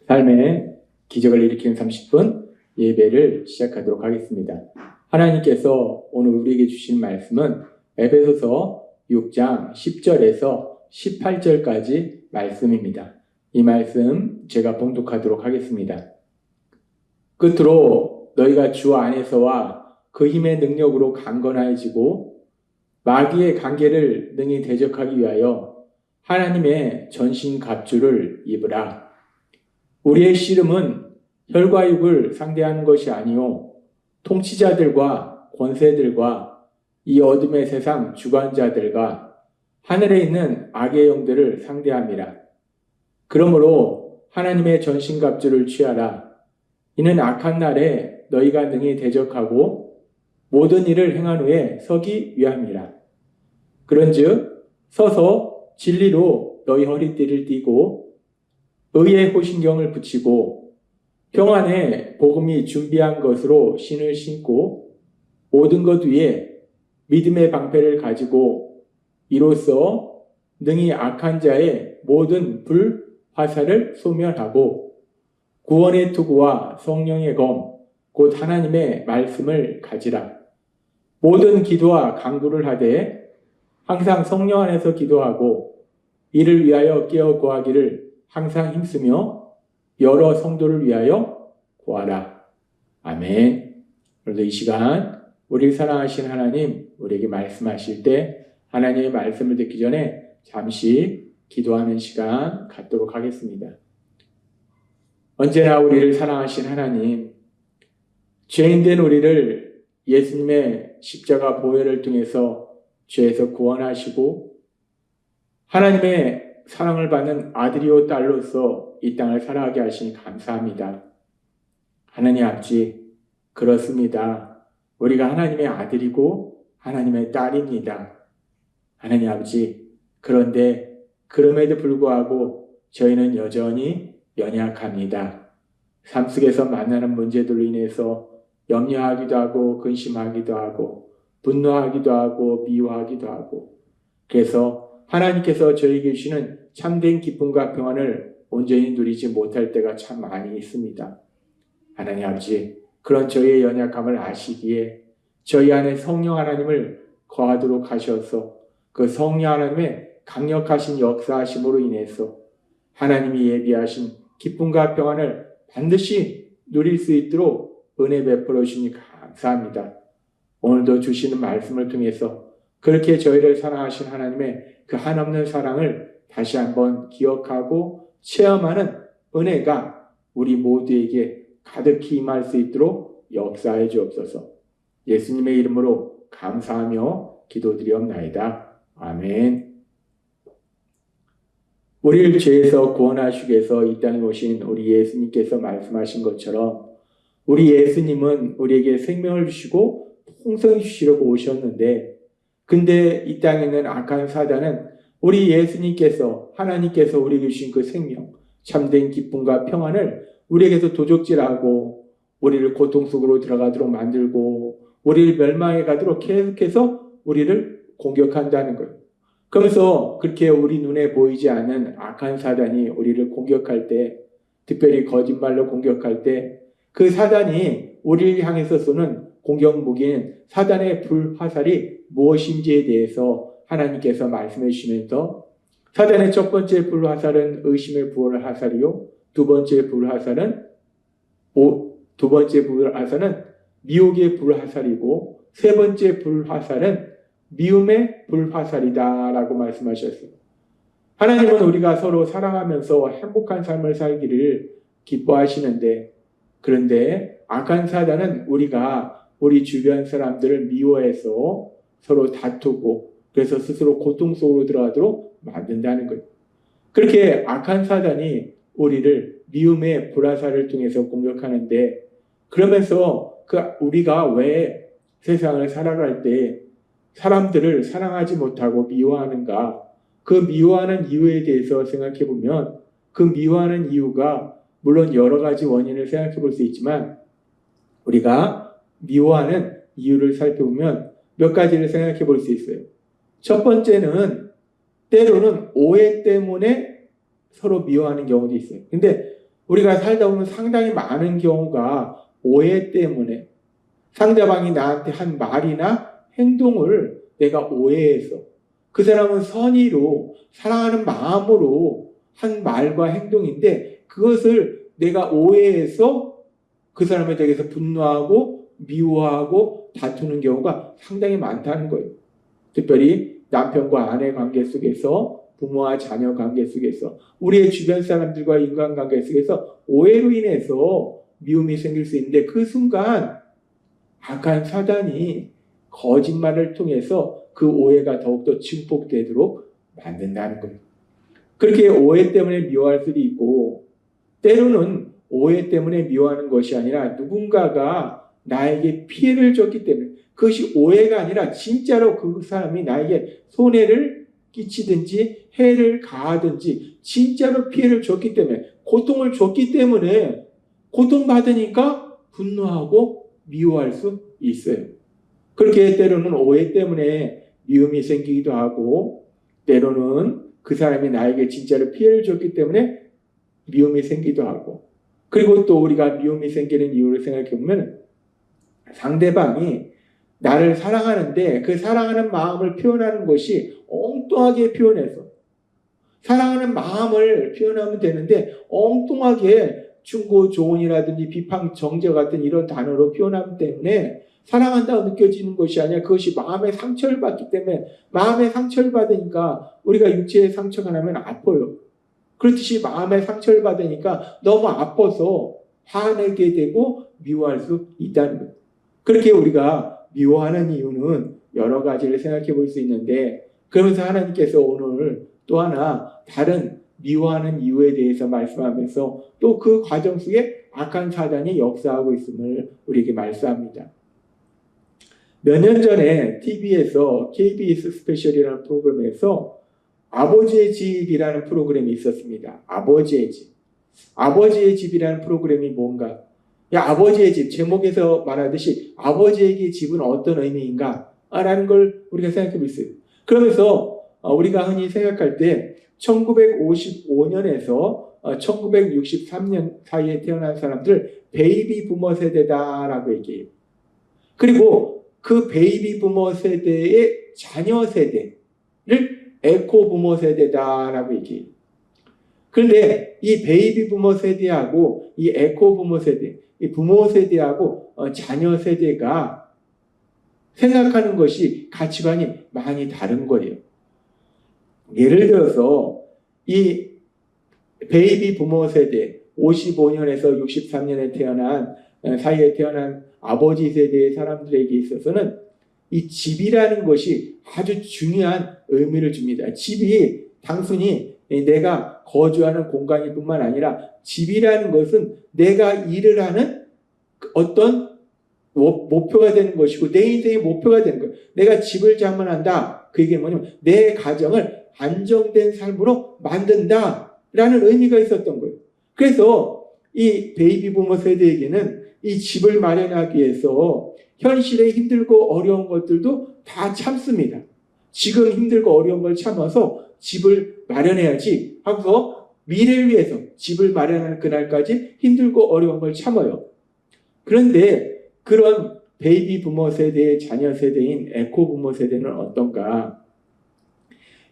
삶의 기적을 일으키는 30분 예배를 시작하도록 하겠습니다. 하나님께서 오늘 우리에게 주신 말씀은 에베소서 6장 10절에서 18절까지 말씀입니다. 이 말씀 제가 봉독하도록 하겠습니다. 끝으로 너희가 주 안에서와 그 힘의 능력으로 강건해지고 마귀의 관계를 능히 대적하기 위하여 하나님의 전신 갑주를 입으라. 우리의 씨름은 혈과 육을 상대하는 것이 아니요 통치자들과 권세들과 이 어둠의 세상 주관자들과 하늘에 있는 악의 영들을 상대함이라. 그러므로 하나님의 전신갑주를 취하라. 이는 악한 날에 너희가 능히 대적하고 모든 일을 행한 후에 서기 위함이라. 그런즉 서서 진리로 너희 허리띠를 띠고 의의 호신경을 붙이고 평안의 복음이 준비한 것으로 신을 신고 모든 것 위에 믿음의 방패를 가지고 이로써 능히 악한 자의 모든 불화살을 소멸하고 구원의 투구와 성령의 검 곧 하나님의 말씀을 가지라. 모든 기도와 간구를 하되 항상 성령 안에서 기도하고 이를 위하여 깨어 구하기를 항상 힘쓰며 여러 성도를 위하여 구하라. 아멘. 그래도 이 시간 우리 사랑하신 하나님 우리에게 말씀하실 때 하나님의 말씀을 듣기 전에 잠시 기도하는 시간 갖도록 하겠습니다. 언제나 우리를 사랑하신 하나님, 죄인된 우리를 예수님의 십자가 보혈을 통해서 죄에서 구원하시고 하나님의 사랑을 받는 아들이요 딸로서 이 땅을 살아가게 하시니 감사합니다. 하나님 아버지, 그렇습니다. 우리가 하나님의 아들이고 하나님의 딸입니다. 하나님 아버지, 그런데 그럼에도 불구하고 저희는 여전히 연약합니다. 삶 속에서 만나는 문제들로 인해서 염려하기도 하고 근심하기도 하고 분노하기도 하고 미워하기도 하고 그래서 하나님께서 저에게 주시는 참된 기쁨과 평안을 온전히 누리지 못할 때가 참 많이 있습니다. 하나님 아버지, 그런 저희의 연약함을 아시기에 저희 안에 성령 하나님을 거하도록 하셔서 그 성령 하나님의 강력하신 역사하심으로 인해서 하나님이 예비하신 기쁨과 평안을 반드시 누릴 수 있도록 은혜 베풀어 주시니 감사합니다. 오늘도 주시는 말씀을 통해서 그렇게 저희를 사랑하신 하나님의 그 한없는 사랑을 다시 한번 기억하고 체험하는 은혜가 우리 모두에게 가득히 임할 수 있도록 역사해 주옵소서. 예수님의 이름으로 감사하며 기도드리옵나이다. 아멘. 우리를 죄에서 구원하시기 위해서 이 땅에 오신 우리 예수님께서 말씀하신 것처럼 우리 예수님은 우리에게 생명을 주시고 풍성히 주시려고 오셨는데 근데 이 땅에 있는 악한 사단은 우리 예수님께서 하나님께서 우리에게 주신 그 생명 참된 기쁨과 평안을 우리에게서 도적질하고 우리를 고통 속으로 들어가도록 만들고 우리를 멸망해 가도록 계속해서 우리를 공격한다는 거예요. 그러면서 그렇게 우리 눈에 보이지 않는 악한 사단이 우리를 공격할 때 특별히 거짓말로 공격할 때 그 사단이 우리를 향해서 쏘는 공격 무기는 사단의 불화살이 무엇인지에 대해서 하나님께서 말씀해 주시면서 사단의 첫 번째 불화살은 의심의 불화살이요 두 번째 불화살은 미혹의 불화살이고 세 번째 불화살은 미움의 불화살이다라고 말씀하셨어요. 하나님은 우리가 서로 사랑하면서 행복한 삶을 살기를 기뻐하시는데 그런데 악한 사단은 우리가 우리 주변 사람들을 미워해서 서로 다투고 그래서 스스로 고통 속으로 들어가도록 만든다는 거예요. 그렇게 악한 사단이 우리를 미움의 불화살을 통해서 공격하는데 그러면서 우리가 왜 세상을 살아갈 때 사람들을 사랑하지 못하고 미워하는가? 그 미워하는 이유에 대해서 생각해 보면 그 미워하는 이유가 물론 여러 가지 원인을 생각해 볼 수 있지만 우리가 미워하는 이유를 살펴보면 몇 가지를 생각해 볼 수 있어요. 첫 번째는 때로는 오해 때문에 서로 미워하는 경우도 있어요. 근데 우리가 살다 보면 상당히 많은 경우가 오해 때문에 상대방이 나한테 한 말이나 행동을 내가 오해해서 그 사람은 선의로 사랑하는 마음으로 한 말과 행동인데 그것을 내가 오해해서 그 사람에 대해서 분노하고 미워하고 다투는 경우가 상당히 많다는 거예요. 특별히 남편과 아내 관계 속에서 부모와 자녀 관계 속에서 우리의 주변 사람들과 인간관계 속에서 오해로 인해서 미움이 생길 수 있는데 그 순간 악한 사단이 거짓말을 통해서 그 오해가 더욱더 증폭되도록 만든다는 거예요. 그렇게 오해 때문에 미워할 수도 있고 때로는 오해 때문에 미워하는 것이 아니라 누군가가 나에게 피해를 줬기 때문에 그것이 오해가 아니라 진짜로 그 사람이 나에게 손해를 끼치든지 해를 가하든지 진짜로 피해를 줬기 때문에 고통을 줬기 때문에 고통받으니까 분노하고 미워할 수 있어요. 그렇게 때로는 오해 때문에 미움이 생기기도 하고 때로는 그 사람이 나에게 진짜로 피해를 줬기 때문에 미움이 생기기도 하고 그리고 또 우리가 미움이 생기는 이유를 생각해 보면 상대방이 나를 사랑하는데 그 사랑하는 마음을 표현하는 것이 엉뚱하게 표현해서 사랑하는 마음을 표현하면 되는데 엉뚱하게 충고 조언이라든지 비판 정죄 같은 이런 단어로 표현하기 때문에 사랑한다고 느껴지는 것이 아니라 그것이 마음의 상처를 받기 때문에 마음의 상처를 받으니까 우리가 육체의 상처가 나면 아파요. 그렇듯이 마음의 상처를 받으니까 너무 아파서 화내게 되고 미워할 수 있다는 거예요. 그렇게 우리가 미워하는 이유는 여러 가지를 생각해 볼 수 있는데 그러면서 하나님께서 오늘 또 하나 다른 미워하는 이유에 대해서 말씀하면서 또 그 과정 속에 악한 사단이 역사하고 있음을 우리에게 말씀합니다. 몇 년 전에 TV에서 KBS 스페셜이라는 프로그램에서 아버지의 집이라는 프로그램이 있었습니다. 아버지의 집. 아버지의 집이라는 프로그램이 뭔가? 아버지의 집, 제목에서 말하듯이 아버지에게 집은 어떤 의미인가? 라는 걸 우리가 생각해 볼 수 있어요. 그러면서 우리가 흔히 생각할 때 1955년에서 1963년 사이에 태어난 사람들 베이비 부머 세대다라고 얘기해요. 그리고 그 베이비 부머 세대의 자녀 세대를 에코 부머 세대다라고 얘기해요. 그런데 이 베이비 부머 세대하고 이 에코 부머 세대, 이 부모 세대하고 자녀 세대가 생각하는 것이 가치관이 많이 다른 거예요. 예를 들어서 이 베이비 부모 세대 55년에서 63년에 태어난 사이에 태어난 아버지 세대의 사람들에게 있어서는 이 집이라는 것이 아주 중요한 의미를 줍니다. 집이 단순히 내가 거주하는 공간일 뿐만 아니라 집이라는 것은 내가 일을 하는 어떤 목표가 되는 것이고 내 인생의 목표가 되는 거예요. 내가 집을 장만한다. 그게 뭐냐면 내 가정을 안정된 삶으로 만든다라는 의미가 있었던 거예요. 그래서 이 베이비 부머 세대에게는 이 집을 마련하기 위해서 현실에 힘들고 어려운 것들도 다 참습니다. 지금 힘들고 어려운 걸 참아서 집을 마련해야지 하고서 미래를 위해서 집을 마련하는 그날까지 힘들고 어려운 걸 참아요. 그런데 그런 베이비 부머 세대의 자녀 세대인 에코 부머 세대는 어떤가?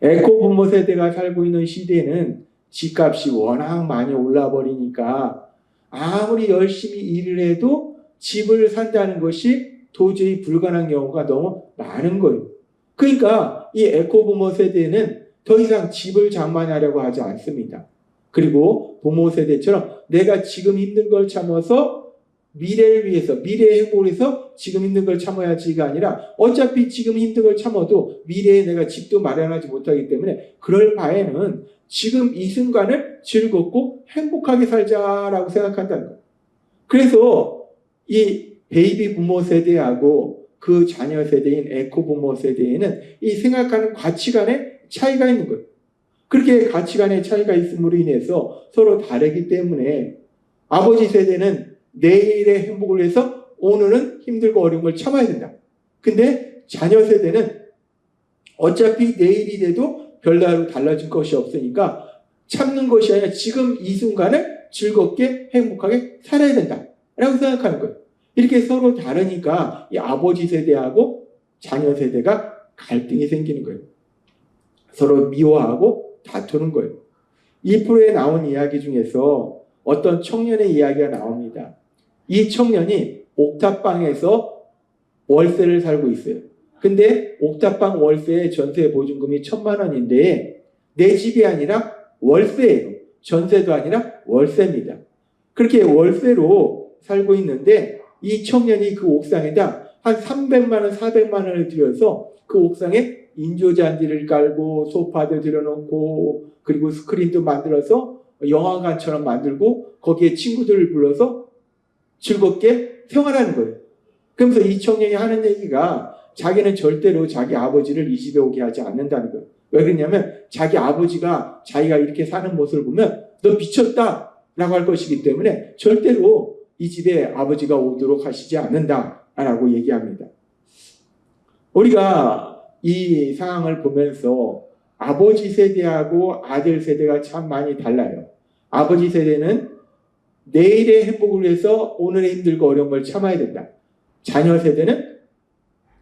에코 부모 세대가 살고 있는 시대는 집값이 워낙 많이 올라 버리니까 아무리 열심히 일을 해도 집을 산다는 것이 도저히 불가능한 경우가 너무 많은 거예요. 그러니까 이 에코 부모 세대는 더 이상 집을 장만하려고 하지 않습니다. 그리고 부모 세대처럼 내가 지금 힘든 걸 참아서 미래를 위해서, 미래의 행복을 위해서 지금 힘든 걸 참아야지가 아니라 어차피 지금 힘든 걸 참아도 미래에 내가 집도 마련하지 못하기 때문에 그럴 바에는 지금 이 순간을 즐겁고 행복하게 살자라고 생각한다는 거예요. 그래서 이 베이비 부모 세대하고 그 자녀 세대인 에코 부모 세대에는 이 생각하는 가치관에 차이가 있는 거예요. 그렇게 가치관의 차이가 있음으로 인해서 서로 다르기 때문에 아버지 세대는 내일의 행복을 위해서 오늘은 힘들고 어려운 걸 참아야 된다. 근데 자녀 세대는 어차피 내일이 돼도 별다르게 달라질 것이 없으니까 참는 것이 아니라 지금 이 순간을 즐겁게 행복하게 살아야 된다라고 생각하는 거예요. 이렇게 서로 다르니까 이 아버지 세대하고 자녀 세대가 갈등이 생기는 거예요. 서로 미워하고 다투는 거예요. 이 프로에 나온 이야기 중에서 어떤 청년의 이야기가 나옵니다. 이 청년이 옥탑방에서 월세를 살고 있어요. 근데 옥탑방 월세의 전세 보증금이 1,000만 원인데 내 집이 아니라 월세예요. 전세도 아니라 월세입니다. 그렇게 월세로 살고 있는데 이 청년이 그 옥상에다 한 300만 원, 400만 원을 들여서 그 옥상에 인조잔디를 깔고 소파도 들여놓고 그리고 스크린도 만들어서 영화관처럼 만들고 거기에 친구들을 불러서 즐겁게 생활하는 거예요. 그러면서 이 청년이 하는 얘기가 자기는 절대로 자기 아버지를 이 집에 오게 하지 않는다는 거예요. 왜 그러냐면 자기 아버지가 자기가 이렇게 사는 모습을 보면 너 미쳤다 라고 할 것이기 때문에 절대로 이 집에 아버지가 오도록 하시지 않는다라고 얘기합니다. 우리가 이 상황을 보면서 아버지 세대하고 아들 세대가 참 많이 달라요. 아버지 세대는 내일의 행복을 위해서 오늘의 힘들고 어려운 걸 참아야 된다. 자녀 세대는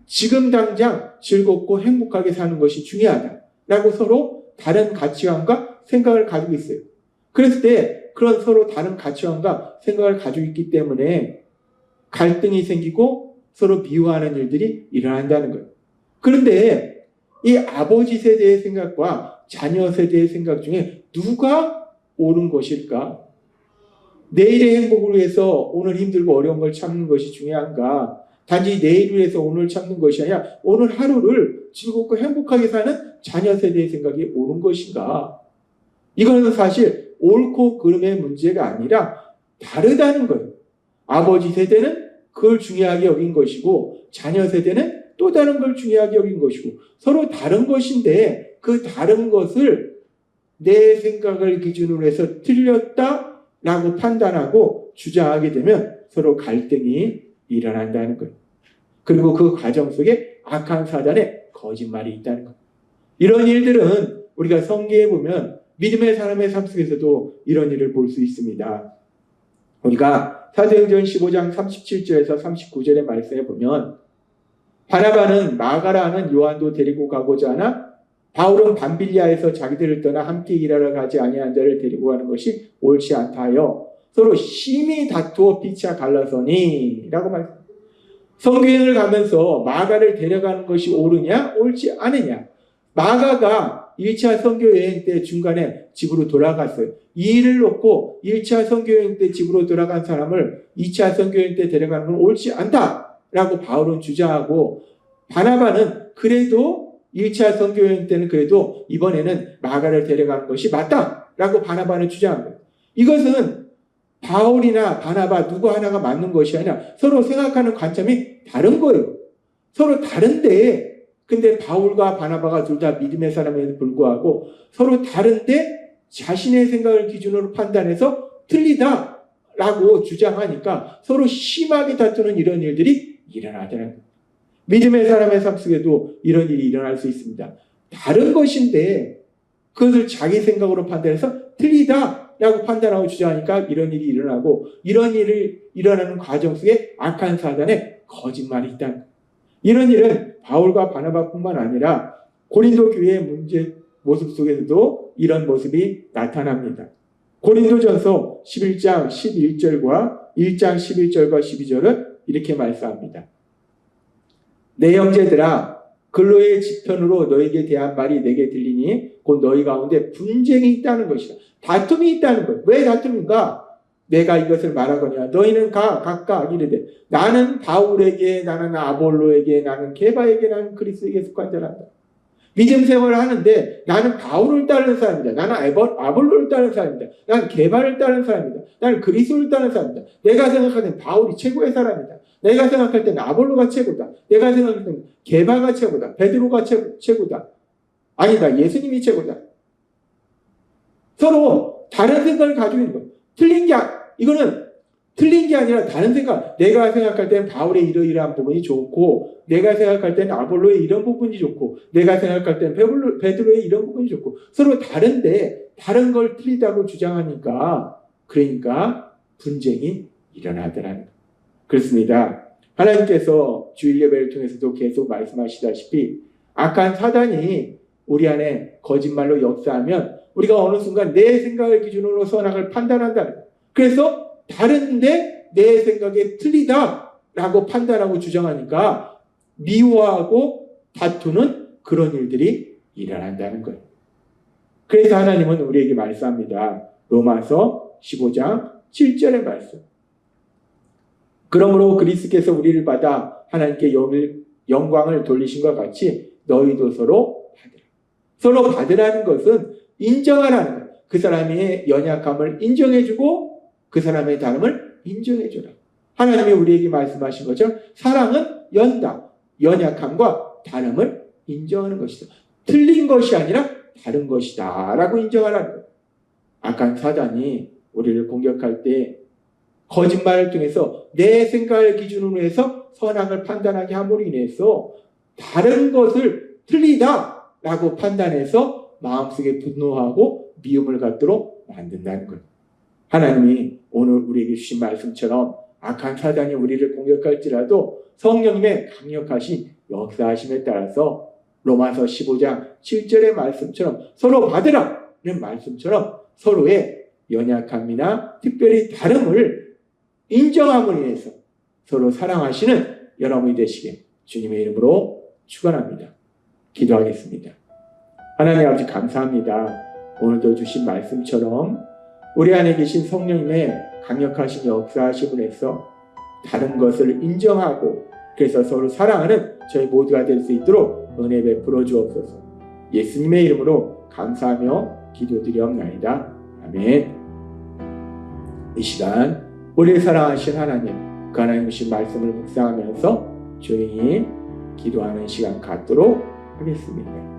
지금 당장 즐겁고 행복하게 사는 것이 중요하다라고 서로 다른 가치관과 생각을 가지고 있어요. 그랬을 때 그런 서로 다른 가치관과 생각을 가지고 있기 때문에 갈등이 생기고 서로 미워하는 일들이 일어난다는 거예요. 그런데 이 아버지 세대의 생각과 자녀 세대의 생각 중에 누가 옳은 것일까? 내일의 행복을 위해서 오늘 힘들고 어려운 걸 참는 것이 중요한가? 단지 내일을 위해서 오늘 참는 것이 아니라 오늘 하루를 즐겁고 행복하게 사는 자녀 세대의 생각이 옳은 것인가? 이거는 사실 옳고 그름의 문제가 아니라 다르다는 거예요. 아버지 세대는 그걸 중요하게 여긴 것이고 자녀 세대는 또 다른 걸 중요하게 여긴 것이고 서로 다른 것인데 그 다른 것을 내 생각을 기준으로 해서 틀렸다라고 판단하고 주장하게 되면 서로 갈등이 일어난다는 거예요. 그리고 그 과정 속에 악한 사단의 거짓말이 있다는 거예요. 이런 일들은 우리가 성경에 보면 믿음의 사람의 삶 속에서도 이런 일을 볼 수 있습니다. 우리가 사도행전 15장 37절에서 39절의 말씀에 보면 바나바는 마가라는 요한도 데리고 가고자 하나 바울은 밤빌리아에서 자기들을 떠나 함께 일하러 가지 아니한 자를 데리고 가는 것이 옳지 않다 하여 서로 심히 다투어 피차 갈라서니 라고 말합니다. 성교행을 가면서 마가를 데려가는 것이 옳으냐 옳지 않으냐. 마가가 1차 선교여행 때 중간에 집으로 돌아갔어요. 이 일을 놓고 1차 선교여행 때 집으로 돌아간 사람을 2차 선교여행 때 데려가는 건 옳지 않다라고 바울은 주장하고 바나바는 그래도 1차 선교여행 때는 그래도 이번에는 마가를 데려가는 것이 맞다라고 바나바는 주장한 거예요. 이것은 바울이나 바나바 누구 하나가 맞는 것이 아니라 서로 생각하는 관점이 다른 거예요. 서로 다른데 근데 바울과 바나바가 둘 다 믿음의 사람에도 불구하고 서로 다른데 자신의 생각을 기준으로 판단해서 틀리다라고 주장하니까 서로 심하게 다투는 이런 일들이 일어나더라는 거예요. 믿음의 사람의 삶 속에도 이런 일이 일어날 수 있습니다. 다른 것인데 그것을 자기 생각으로 판단해서 틀리다라고 판단하고 주장하니까 이런 일이 일어나고 이런 일이 일어나는 과정 속에 악한 사단의 거짓말이 있다는 거예요. 이런 일은 바울과 바나바뿐만 아니라 고린도 교회의 문제 모습 속에서도 이런 모습이 나타납니다. 고린도전서 11장 11절과 1장 11절과 12절은 이렇게 말씀합니다. 내 형제들아 근로의 지편으로 너에게 대한 말이 내게 들리니 곧 너희 가운데 분쟁이 있다는 것이다. 다툼이 있다는 거예요. 왜 다툼인가? 내가 이것을 말하거니와 너희는 각각 이르되 나는 바울에게 나는 아볼로에게 나는 게바에게 나는 그리스도에게 속한 자란다. 믿음 생활을 하는데 나는 바울을 따르는 사람이다. 나는 아볼로를 따르는 사람이다. 나는 게바를 따르는 사람이다. 나는 그리스도를 따르는 사람이다. 내가 생각할 때는 바울이 최고의 사람이다. 내가 생각할 때는 아볼로가 최고다. 내가 생각할 때는 게바가 최고다. 베드로가 최고다. 아니다. 예수님이 최고다. 서로 다른 생각을 가지고 있는 거예요. 이거는 틀린 게 아니라 다른 생각. 내가 생각할 때는 바울의 이러이러한 부분이 좋고, 내가 생각할 때는 아볼로의 이런 부분이 좋고, 내가 생각할 때는 베드로의 이런 부분이 좋고, 서로 다른데, 다른 걸 틀리다고 주장하니까 그러니까 분쟁이 일어나더라는 거예요. 그렇습니다. 하나님께서 주일 예배를 통해서도 계속 말씀하시다시피 악한 사단이 우리 안에 거짓말로 역사하면 우리가 어느 순간 내 생각을 기준으로 선악을 판단한다는 거예요. 그래서 다른데 내 생각에 틀리다라고 판단하고 주장하니까 미워하고 다투는 그런 일들이 일어난다는 거예요. 그래서 하나님은 우리에게 말씀합니다. 로마서 15장 7절의 말씀. 그러므로 그리스도께서 우리를 받아 하나님께 영광을 돌리신 것 같이 너희도 서로 받으라. 서로 받으라는 것은 인정하라는 거예요. 그 사람의 연약함을 인정해주고 그 사람의 다름을 인정해주라. 하나님이 우리에게 말씀하신 것처럼 사랑은 연약함과 다름을 인정하는 것이다. 틀린 것이 아니라 다른 것이다 라고 인정하라는 거예요. 악한 사단이 우리를 공격할 때 거짓말을 통해서 내 생각을 기준으로 해서 선악을 판단하게 함으로 인해서 다른 것을 틀리다 라고 판단해서 마음속에 분노하고 미움을 갖도록 만든다는 거예요. 하나님이 오늘 우리에게 주신 말씀처럼 악한 사단이 우리를 공격할지라도 성령님의 강력하신 역사하심에 따라서 로마서 15장 7절의 말씀처럼 서로 받으라는 말씀처럼 서로의 연약함이나 특별히 다름을 인정함으로 인해서 서로 사랑하시는 여러분이 되시길 주님의 이름으로 축원합니다. 기도하겠습니다. 하나님 아버지 감사합니다. 오늘도 주신 말씀처럼 우리 안에 계신 성령님의 강력하신 역사하심을 해서 다른 것을 인정하고 그래서 서로 사랑하는 저희 모두가 될 수 있도록 은혜 베풀어 주옵소서. 예수님의 이름으로 감사하며 기도드리옵나이다. 아멘. 이 시간 우리를 사랑하신 하나님, 그 하나님 주신 말씀을 묵상하면서 조용히 기도하는 시간 갖도록 하겠습니다.